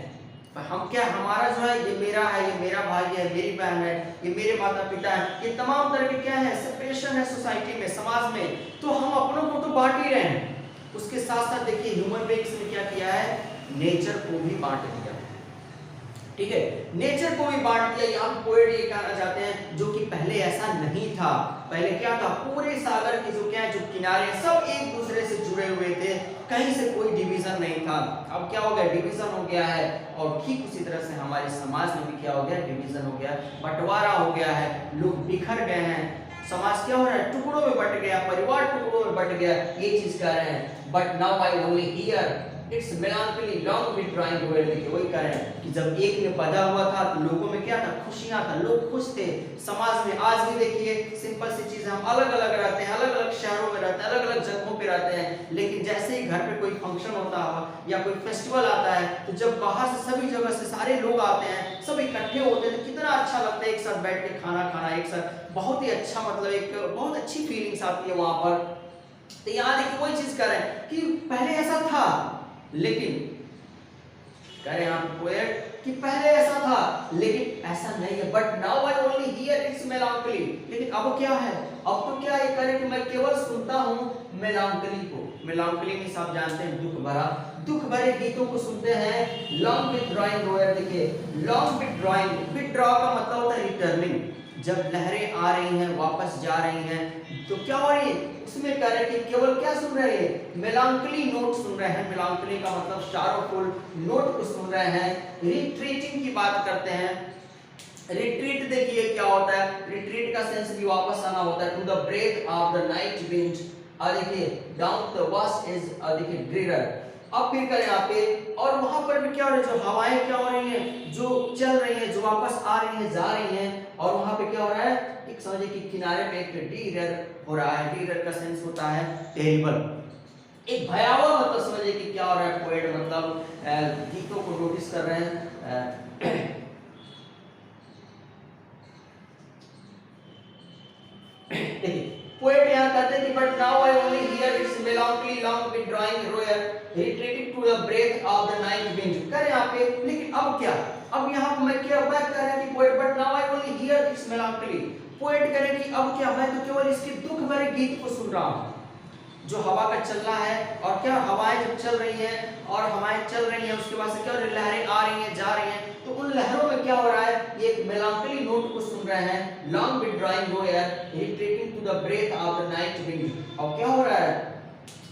Speaker 1: हम क्या, हमारा जो है ये मेरा है, ये मेरा भाई है, मेरी बहन है, ये मेरे माता पिता है, ये तमाम तरह के क्या है, सेपरेशन है सोसाइटी में, समाज में, तो हम अपनों को तो बांट ही रहे हैं। उसके साथ साथ देखिए ह्यूमन बीइंग्स ने क्या किया है, नेचर को भी बांट दिया, ठीक है, नेचर को भी बांट दिया। यहाँ पोएट ये कहना चाहते हैं जो कि पहले ऐसा नहीं था, पहले क्या था, पूरे सागर के जो क्या है, जो किनारे सब एक दूसरे से जुड़े हुए थे, कहीं से कोई डिवीजन नहीं था। अब क्या हो गया, डिवीजन हो गया है, और ठीक उसी तरह से हमारे समाज में भी क्या हो गया, डिवीजन हो गया, बंटवारा हो गया है, लोग बिखर गए हैं, समाज क्या हो रहा है, टुकड़ों में बंट गया, परिवार टुकड़ों में बंट गया, ये चीज कह रहे हैं। But now I only hear its melancholy long withdrawing हुए, देखिए वही कह रहे हैं कि जब एक में बंधा हुआ था तो लोगों में क्या था, खुशियां था, लोग खुश थे समाज में। आज भी देखिए सिंपल सी चीज, हम अलग अलग रहते हैं, अलग अलग शहरों में रहते हैं, अलग अलग जगहों पे रहते हैं, लेकिन जैसे ही घर पे कोई फंक्शन होता है या कोई फेस्टिवल आता है, तो जब बाहर से सभी जगह से सारे लोग आते हैं, सब इकट्ठे होते हैं, तो कितना अच्छा लगता है एक साथ बैठ के खाना खाना, एक साथ बहुत ही अच्छा, मतलब एक बहुत अच्छी फीलिंग्स आती है वहां पर। तो यहाँ देखिए वही चीज कर रहे हैं कि पहले ऐसा था, लेकिन कह रहे हैं पोएट कि पहले ऐसा था लेकिन ऐसा नहीं है, but now I only hear its melancholy, लेकिन अब क्या है, अब तो क्या ये करे कि मैं केवल सुनता हूं मेलांकोली को। मेलांकोली में आप जानते हैं दुख भरा, दुख भरे गीतों को सुनते हैं। लॉन्ग विथड्रॉइंग रोयर, देखिए लॉन्ग विथड्रॉइंग, विथड्रॉ का मतलब होता है रिटर्निंग, जब लहरें आ रही हैं वापस जा रही हैं, तो क्या हो रही है, उसमें कह रहे कि केवल क्या सुन रहे हैं, मेलांकोली नोट सुन रहे हैं, मेलांकोली का मतलब शारोफुल नोट को सुन रहे हैं। रिट्रीटिंग की बात करते हैं, रिट्रीट देखिए क्या होता है, रिट्रीट का सेंस भी वापस आना होता है, to the breath of the night wind, और देखिए डाउन द वास्ट इज, देखिए ड्रिलर। अब फिर करें यहाँ पे, और वहां पर भी क्या हो रहा है, जो हवाएं क्या हो रही हैं, जो चल रही हैं, जो वापस आ रही हैं, जा रही हैं, और वहां पे क्या हो रहा है, एक समझिए कि किनारे पे एक डीरर हो रहा है, डीरर का सेंस होता है टेरिबल, एक भयावह, मतलब समझिए कि क्या हो रहा है, पोएट मतलब गीतों को नोटिस कर रहे हैं। पोएट यहाँ कहते हैं कि but now I only hear its melancholy long withdrawing roar retreating to the breath of the night wind, कर यहाँ पे, लेकिन अब क्या, अब यहाँ पे मैं क्या बात कर रहा है कि poet but now I only hear its melancholy, poet कह रहे कि अब क्या, मैं तो केवल इसके दुख भरे गीत को सुन रहा हूँ, जो हवा का चलना है, और क्या हवाएं जब चल रही हैं, और हवाएं चल रही हैं, उसके बाद से क्या लहरें आ रही हैं, जा रही हैं, तो उन लहरों में क्या हो रहा है, ये एक मेलांकोली नोट को सुन रहे हैं, long withdrawing roar retreating to the breath of the night wind. और क्या हो रहा है,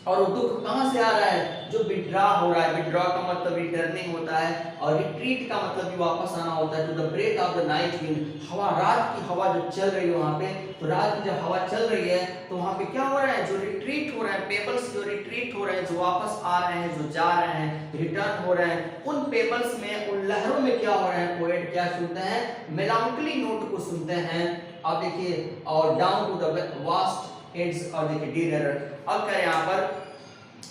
Speaker 1: और वो दुख कहां से आ रहा है, जो विड्रॉ हो रहा है, विड्रॉ का मतलब रिटर्निंग होता है, और रिट्रीट का मतलब भी वापस आना होता है, to the breath of the night wind, हवा, रात की हवा जो चल रही है वहां पे, तो रात में जब हवा चल रही है तो वहां पे क्या हो रहा है, जो रिट्रीट हो रहा है, पेबल्स जो रिट्रीट हो रहे हैं, जो वापस आ रहे हैं, जो जा रहे हैं, रिटर्न हो रहे हैं, उन पेबल्स में, उन लहरों में क्या हो रहा है, पोएट क्या सुनते हैं, मेलांकोली नोट को सुनते हैं। अब देखिए, और down to the vast edges, और देखिए डीरेरर, अब क्या यहाँ पर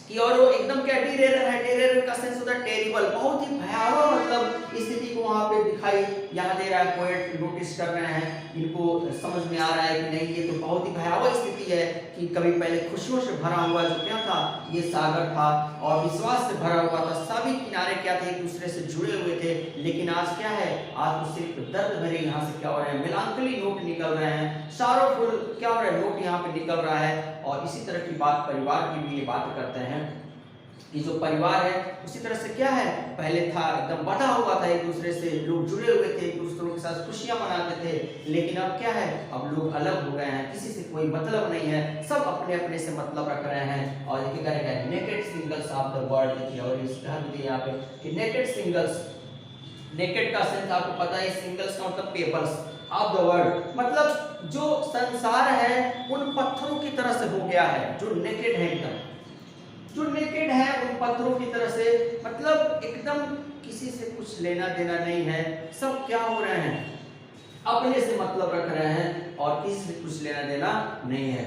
Speaker 1: कि और वो एकदम क्या टेरर है, टेरर का सेंस होता है टेरिबल, बहुत ही भयावह मतलब स्थिति को वहां पे दिखाई यहाँ दे रहा है, पोएट नोटिस कर रहे हैं, इनको समझ में आ रहा है कि नहीं ये तो बहुत ही भयावह स्थिति है कि कभी पहले खुशियों से भरा हुआ जो क्या था, ये सागर था, और विश्वास से भरा हुआ था, सभी किनारे क्या थे, एक दूसरे से जुड़े हुए थे, लेकिन आज क्या है, आज तो सिर्फ दर्द भरे यहाँ से क्या हो रहे हैं, मेलांकोली नोट निकल रहे हैं, सारोफुल क्या हो रहा है, नोट यहाँ पे निकल रहा है। और इसी तरह की बात परिवार की भी ये बात करते हैं कि जो परिवार है उसी तरह से क्या है, पहले था एकदम बटा हुआ था, एक दूसरे से लोग जुड़े हुए थे, एक दूसरे के साथ खुशियां मनाते थे। लेकिन अब क्या है, अब लोग अलग हो गए हैं, किसी से कोई मतलब नहीं है, सब अपने अपने से मतलब रख रहे हैं। और देखिए क्या है, naked singles of the world. देखिए और इस कहा भी यहाँ पे कि नेकेड सिंगल्स, नेकेड का सेंस आपको पता है, सिंगल्स का मतलब पेपर्स ऑफ द वर्ल्ड, मतलब जो संसार है उन पत्थरों की तरह से हो गया है, जो नेकेड है एकदम, जो नेकेड है उन पत्थरों की तरह से, मतलब एकदम किसी से कुछ लेना देना नहीं है। सब क्या हो रहे हैं, अपने से मतलब रख रहे हैं और किसी से कुछ लेना देना नहीं है।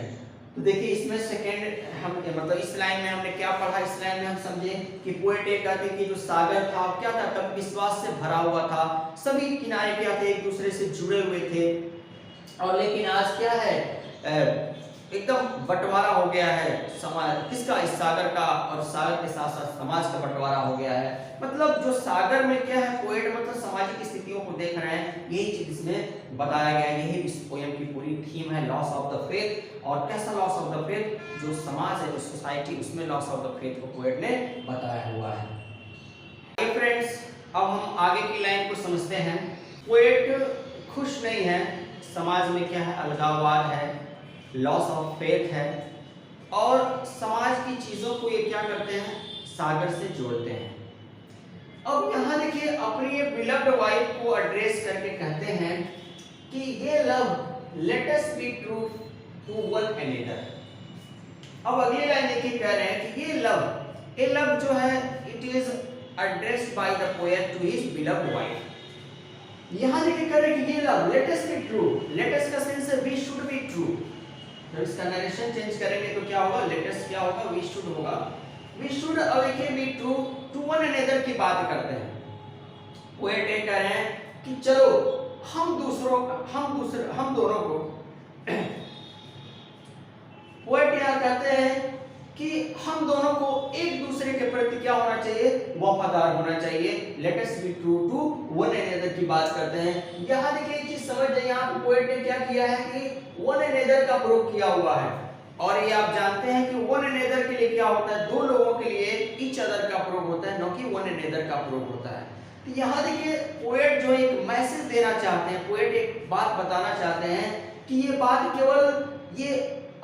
Speaker 1: तो देखिए इसमें सेकंड हम मतलब इस लाइन में हमने क्या पढ़ा, इस लाइन में हम समझे कि पोएट ये कहते कि जो सागर था क्या था, तब विश्वास से भरा हुआ था, सभी किनारे क्या थे, एक दूसरे से जुड़े हुए थे। और लेकिन आज क्या है, एकदम बंटवारा हो गया है समाज, किसका, इस सागर का, और सागर के साथ साथ समाज का बंटवारा हो गया है। मतलब जो सागर में क्या है, पोएट मतलब सामाजिक स्थितियों को देख रहे हैं, यही चीज इसमें बताया गया है, यही इस पोएम की पूरी थीम है, लॉस ऑफ द फेथ। और कैसा लॉस ऑफ द फेथ, जो समाज है, जो सोसाइटी, उसमें लॉस ऑफ द फेथ को पोएट ने बताया हुआ है। फ्रेंड्स अब हम आगे की लाइन को समझते हैं। पोएट खुश नहीं है, समाज में क्या है, अलगाववाद है, लॉस ऑफ फेथ है, और समाज की चीजों को ये क्या करते हैं, सागर से जोड़ते हैं। अब यहाँ देखिए अपनी ये बिलव्ड वाइफ को एड्रेस करके कहते हैं कि ये love let us be true to one another. अब अगली लाइन देखिए कह रहे हैं कि ये लव जो है it is addressed by the poet to his beloved wife. यहाँ देखिए कह रहे हैं कि ये love let us be true, let us का सेंस है वी शुड बी ट्रू। जब इसका नरेशन चेंज करेंगे तो क्या होगा, लेटेस्ट क्या होगा, वी शुड होगा, we should be true to one another की बात करते हैं। पोएट ये कह रहे हैं कि चलो हम दोनों को पोएट यह कहते हैं कि हम दोनों को एक दूसरे के प्रति क्या होना चाहिए, वफादार होना चाहिए। Let us be true to one another की बात करते हैं। यहाँ देखिए एक चीज समझ जाइए, यहाँ पोएट ने क्या किया है कि वन अनदर का प्रयोग किया हुआ है। और ये आप जानते हैं कि वन अनदर के लिए क्या होता है, दो लोगों के लिए ईच अदर का प्रयोग होता है, न कि वन अनदर का प्रयोग होता है। तो यहाँ देखिए पोएट जो एक मैसेज देना चाहते हैं, पोएट एक बात बताना चाहते हैं कि ये बात केवल ये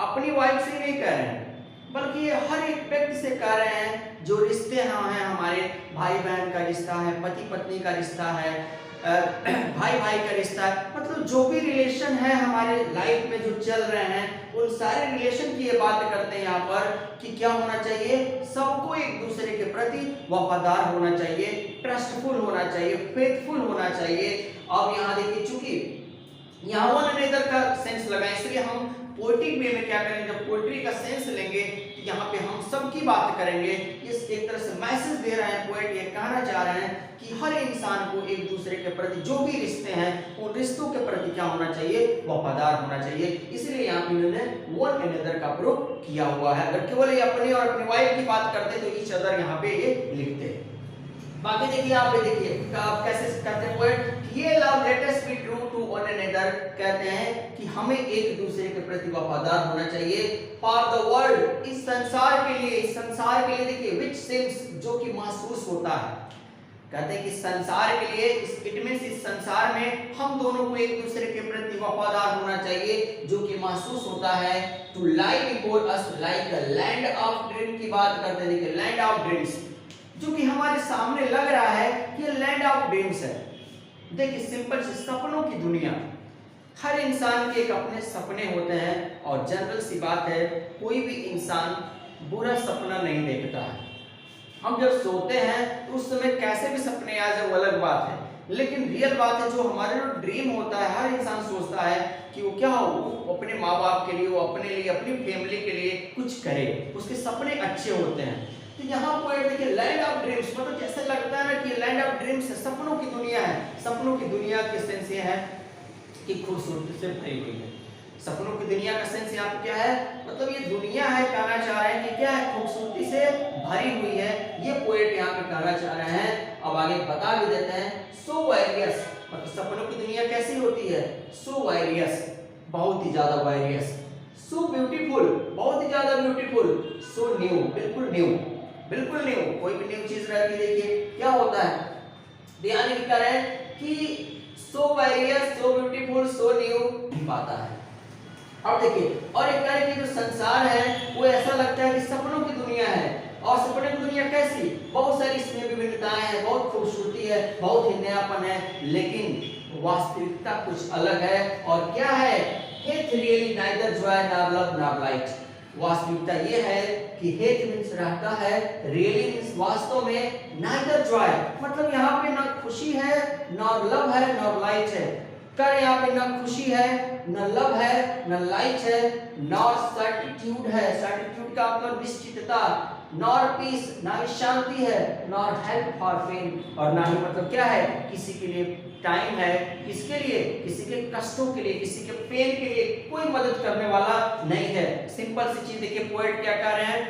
Speaker 1: अपनी वाइफ से नहीं कह रहे हैं, बल्कि ये हर एक व्यक्ति से कह रहे हैं। जो रिश्ते हैं हमारे भाई बहन का रिश्ता है, पति पत्नी का रिश्ता है, भाई भाई का रिश्ता है, मतलब जो भी रिलेशन है हमारे लाइफ में जो चल रहे हैं, उन सारे रिलेशन की ये बात करते हैं यहाँ पर कि क्या होना चाहिए, सबको एक दूसरे के प्रति वफादार होना चाहिए, ट्रस्टफुल होना चाहिए, फेथफुल होना चाहिए। अब यहाँ देखिए चूंकि यहाँ वन अनदर का सेंस लगा, इसलिए हम पोएटिक वे में क्या करेंगे, जब पोएट्री का सेंस लेंगे तो यहाँ पे हम सबकी बात करेंगे। इस एक तरह से मैसेज दे रहे हैं पोएट, ये कहना चाह रहे हैं कि हर इंसान को एक दूसरे के प्रति जो भी रिश्ते हैं उन रिश्तों के प्रति क्या होना चाहिए, वफादार होना चाहिए। इसलिए यहाँ पे इन्होंने वन अनदर का प्रयोग किया हुआ है। अगर केवल ये अपनी और अपनी वाइफ की बात करते तो ईच अदर यहाँ पे ये लिखते। बाकी देखिए यहाँ पे देखिए कैसे कहते हैं पोएट, ये love let us be true to one another, कहते हैं कि हमें एक दूसरे के प्रति वफादार होना चाहिए। फॉर द वर्ल्ड, इस संसार के लिए, इस संसार के लिए देखिए विच सेम्स, जो कि महसूस होता है, कहते हैं कि संसार के लिए, इट मींस इस संसार में हम दोनों को एक दूसरे के प्रति वफादार होना चाहिए, जो कि महसूस होता है। To lie before us like a land of dream की बात करते हैं। देखिए लैंड ऑफ ड्रीम्स, जो कि हमारे सामने लग रहा है कि ये लैंड ऑफ ड्रीम्स है। देखिए सिंपल से सपनों की दुनिया, हर इंसान के एक अपने सपने होते हैं, और जनरल सी बात है कोई भी इंसान बुरा सपना नहीं देखता है। हम जब सोते हैं तो उस समय कैसे भी सपने आ जाए वो अलग बात है, लेकिन रियल बात है जो हमारे जो ड्रीम होता है, हर इंसान सोचता है कि वो क्या हो, वो अपने माँ बाप के लिए, वो अपने लिए, अपनी फैमिली के लिए कुछ करे, उसके सपने अच्छे होते हैं। तो यहाँ पर देखिए लैंड ऑफ ड्रीम्स, मतलब जैसे लगता है ना कि लैंड ऑफ ड्रीम्स है, सपनों की दुनिया है। सपनों की दुनिया के सेंस ये है कि खूबसूरती से भरी हुई है। सपनों की दुनिया का सेंस यहाँ पे क्या है, मतलब ये दुनिया है, कहना चाह रहे हैं कि क्या है, खूबसूरती से भरी हुई है, ये पोएट यहाँ पे कहना चाह रहे हैं। अब आगे बता भी देते हैं, सो वेरियस, मतलब सपनों की दुनिया कैसी होती है, सो वेरियस, बहुत ही ज्यादा वेरियस, सो ब्यूटीफुल, बहुत ही ज्यादा ब्यूटीफुल, सो न्यू, बिल्कुल न्यू। बिल्कुल न्यू, कोई भी न्यू चीज रहती देखिए क्या होता है, ध्यान नहीं कर रहे हैं कि so various, so beautiful, so new पाता है। अब देखिए और एक तरह की जो संसार है वो ऐसा लगता है कि सपनों की दुनिया है, और सपने की दुनिया कैसी, बहुत सारी इसमें विविधताएं हैं, बहुत खूबसूरती है, बहुत ही नयापन है, लेकिन वास्तविकता कुछ अलग है। और क्या है, Heath really neither Joy nor love nor light. वास्तविकता ये है कि हेथ मीन्स रहता है, रियली मीन्स वास्तव में, नाइदर जॉय मतलब यहाँ पे ना खुशी है, नॉर लव है, नॉर लाइट है। कर यहाँ पे ना खुशी है, न लव है, न लाइट है, नॉर सर्टिट्यूड है, सर्टिट्यूड का मतलब निश्चितता, नॉर पीस ना ही शांति है, नॉर हेल्प फॉर पेन, और ना ही मतलब क्या है, किसी के लिए टाइम है, किसके लिए, किसी के कष्टों के लिए, किसी के पेन के लिए कोई मदद करने वाला नहीं है। सिंपल सी चीज देखिए, पोएट क्या कह रहे हैं,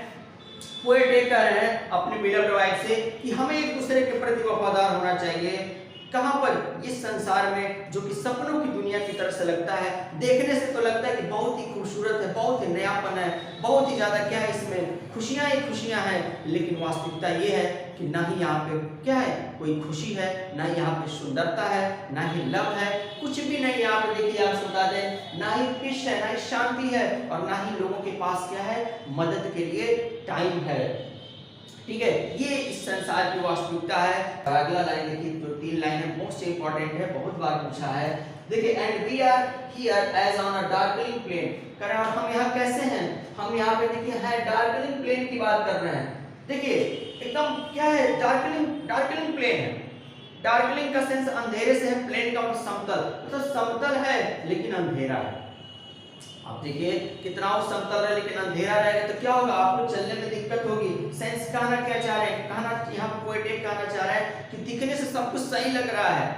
Speaker 1: पोएट ये कह रहे हैं अपने बिलव्ड वाइफ से कि हमें एक दूसरे के प्रति वफादार होना चाहिए। कहां पर, इस संसार में जो कि सपनों की दुनिया की तरह से लगता है, देखने से तो लगता है कि बहुत ही खूबसूरत है, बहुत ही नयापन है, बहुत ही ज्यादा क्या है, इसमें खुशियां ही खुशियां हैं, लेकिन वास्तविकता ये है कि ना ही यहाँ पे क्या है, कोई खुशी है, ना ही यहाँ पे सुंदरता है, ना ही लव है, कुछ भी नहीं यहाँ पे। देखिए आप बता दें, ना ही पीस है, ना ही शांति है, और ना ही लोगों के पास क्या है, मदद के लिए टाइम है। ठीक है, ये इस संसार की वास्तविकता है। अगला लाइन देखिए, जो 3 लाइन है मोस्ट इंपॉर्टेंट है, बहुत बार पूछा है। देखिए, and we are here as on a darkening plain, कर हम यहाँ कैसे हैं, हम यहाँ पे देखिए है डार्कनिंग प्लेन की बात कर रहे हैं। देखिए एकदम क्या है, डार्कनिंग प्लेन है। डार्कनिंग का सेंस अंधेरे से है, प्लेन का मतलब समतल, तो समतल है लेकिन अंधेरा है। आप देखिए कितना समतल है लेकिन अंधेरा रहेगा तो क्या होगा, आपको चलने में दिक्कत होगी। सेंस कहना क्या चाह रहे हैं, कहना यहाँ पोएट कहना चाह रहा है कि दिखने से सब कुछ सही लग रहा है,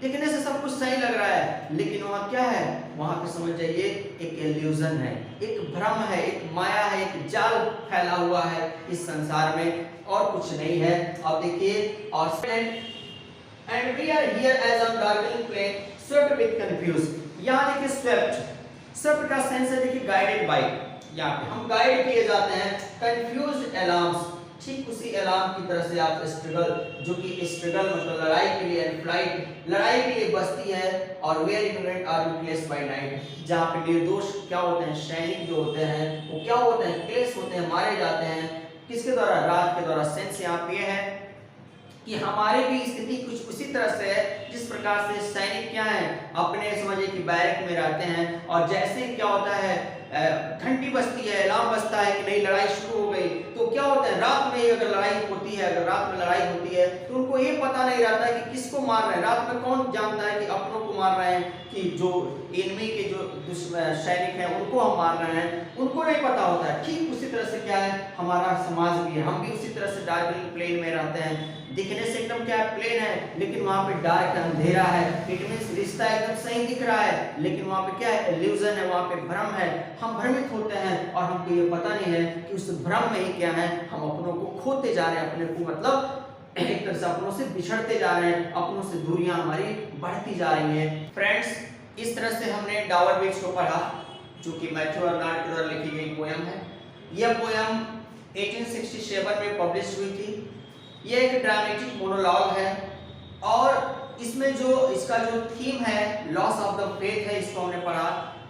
Speaker 1: दिखने से सब कुछ सही लग रहा है, लेकिन वहाँ क्या है, वहाँ पे समझ जाइए एक इल्यूजन है, एक भ्रम है, एक माया है, एक जाल फैला हुआ है इस संसार में, और कुछ नहीं है। अब देखिए, और and we are here as on darkening plain swept with confuse. यहाँ देखिए स्वेप्ट, स्वेप्ट का सेंस है देखिए गाइडेड बाय, यहाँ पे हम गाइड किए जाते हैं, कंफ्यूज्ड अलार्म्स, ठीक उसी अलार्म की तरह से आप स्ट्रगल, जो कि स्ट्रगल मतलब लड़ाई के लिए, एंड फ्लाइट लड़ाई के लिए बसती है, और where ignorant are replaced by night, जहाँ पे निर्दोष क्या होते हैं, सैनिक जो होते हैं वो क्या होते हैं, क्लेश होते हैं, मारे जाते हैं, किसके द्वारा, रात के द्वारा। सेंस यहाँ पे है कि हमारी भी स्थिति कुछ उसी तरह से है जिस प्रकार से सैनिक क्या है, अपने समझिए कि बैरक में रहते हैं, और जैसे क्या होता है, घंटी बजती है, अलार्म बजता है कि नहीं लड़ाई शुरू हो गई, तो क्या होता है, रात में अगर लड़ाई होती है, अगर रात में लड़ाई होती है तो उनको ये पता नहीं रहता है कि किसको मार रहे हैं। रात में कौन जानता है कि अपनों को मार रहे हैं, कि जो एनिमी के जो सैनिक हैं उनको हम मार रहे हैं, उनको नहीं पता होता है। ठीक उसी तरह से क्या है, हमारा समाज भी है, हम भी उसी तरह से डार्कनिंग प्लेन में रहते हैं। दिखने से एकदम क्या प्लेन है, लेकिन वहाँ पे डार्क अंधेरा है, इट मींस रिश्ता एकदम सही दिख रहा है, लेकिन वहाँ पे क्या है, इल्यूजन है, वहाँ पे भ्रम है, हम भ्रमित होते हैं, और हमको ये पता नहीं है कि उस भ्रम में ही क्या है, हम अपनों को खोते जा रहे हैं, अपने को मतलब एक तरह से अपनों से बिछड़ते जा रहे हैं, अपनों से दूरियां हमारी बढ़ती जा रही हैं। फ्रेंड्स, इस तरह से हमने डावर बीच को पढ़ा, जो कि मैथ्यू अर्नाल्ड के द्वारा लिखी गई पोयम है। यह पोयम 1867 में पब्लिश हुई थी। यह एक ड्रामेटिक मोनोलॉग है, और इसमें जो इसका जो थीम है लॉस ऑफ द फेथ है, इसको हमने पढ़ा।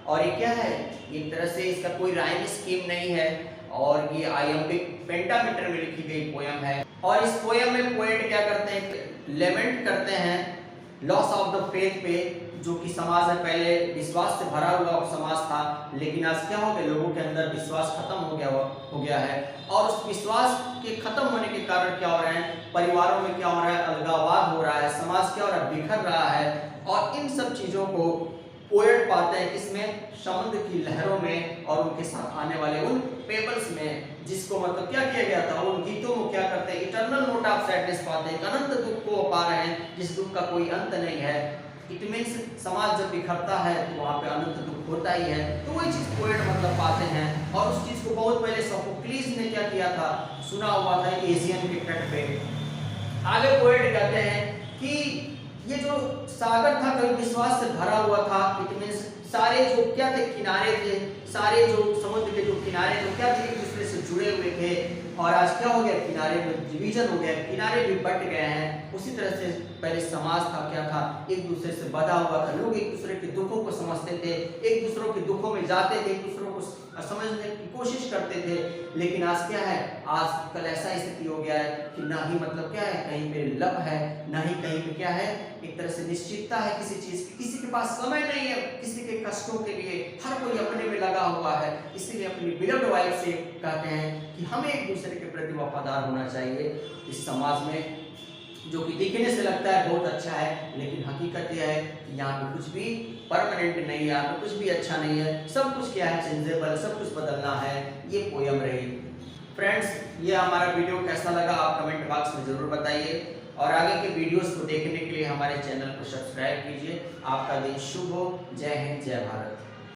Speaker 1: और ये क्या है, एक तरह से इसका कोई राइम स्कीम नहीं है, और ये आइम्बिक पेंटामीटर में लिखी गई पोयम है। और इस पोयम में पोएट क्या करते हैं, लेमेंट करते हैं लॉस ऑफ द फेथ पे, जो कि समाज में पहले विश्वास से भरा हुआ समाज था, लेकिन आज क्या हो गया, लोगों के अंदर विश्वास खत्म हो गया है, और उस विश्वास के खत्म होने के कारण क्या हो रहा है, परिवारों में क्या हो रहा है, अलगाववाद हो रहा है, समाज क्या हो रहा है, बिखर रहा है। और इन सब चीजों को पोएट पाते हैं किसमें, समुद्र की लहरों में, और उनके साथ आने वाले उन पेबल्स में, जिसको मतलब क्या किया गया था, उन गीतों को क्या करते हैं, इटर्नल नोट ऑफ सैडनेस पाते हैं, अनंत दुख को पा रहे हैं, जिस दुख का कोई अंत नहीं है। इट मीन्स समाज जब बिखरता है तो वहाँ पे अनंत दुख होता ही है, तो वही चीज पोएट मतलब पाते हैं। और उस चीज को बहुत पहले सोफोक्लिस ने क्या किया था, सुना हुआ था एशियन के तट पे। आगे पोएट कहते हैं कि ये जो सागर था कभी विश्वास से भरा हुआ था, इट मीन्स सारे जो क्या थे, किनारे थे, सारे जो समुद्र के जो किनारे थे क्या थे, एक दूसरे से जुड़े हुए थे, और आज क्या हो गया, किनारे में डिवीजन हो गया, किनारे भी बट गए हैं। उसी तरह से पहले समाज था, क्या था, एक दूसरे से बधा हुआ था, लोग एक दूसरे के दुखों को समझते थे, एक दूसरों के दुखों में जाते थे, एक दूसरों को समझने की कोशिश करते थे। लेकिन आज क्या है, आज कल ऐसा स्थिति हो गया है कि ना ही मतलब क्या है, कहीं पे लब है, ना ही कहीं पे क्या है, एक तरह से निश्चितता है किसी चीज की, किसी के पास समय नहीं है किसी के कष्टों के लिए, हर कोई अपने में लगा हुआ है। इसीलिए अपनी बिलव्ड वाइफ से कहते हैं कि हमें एक दूसरे के प्रति वफादार होना चाहिए। इस समाज में जो कि दिखने से लगता है बहुत अच्छा है, लेकिन हकीकत यह है कि यहाँ पे कुछ भी परमानेंट नहीं है, यहाँ पे कुछ भी अच्छा नहीं है, सब कुछ क्या है, चेंजेबल, सब कुछ बदलना है। ये पोयम रही। फ्रेंड्स, ये हमारा वीडियो कैसा लगा आप कमेंट बॉक्स में ज़रूर बताइए, और आगे के वीडियोस को देखने के लिए हमारे चैनल को सब्सक्राइब कीजिए। आपका दिन शुभ हो। जय हिंद, जय भारत।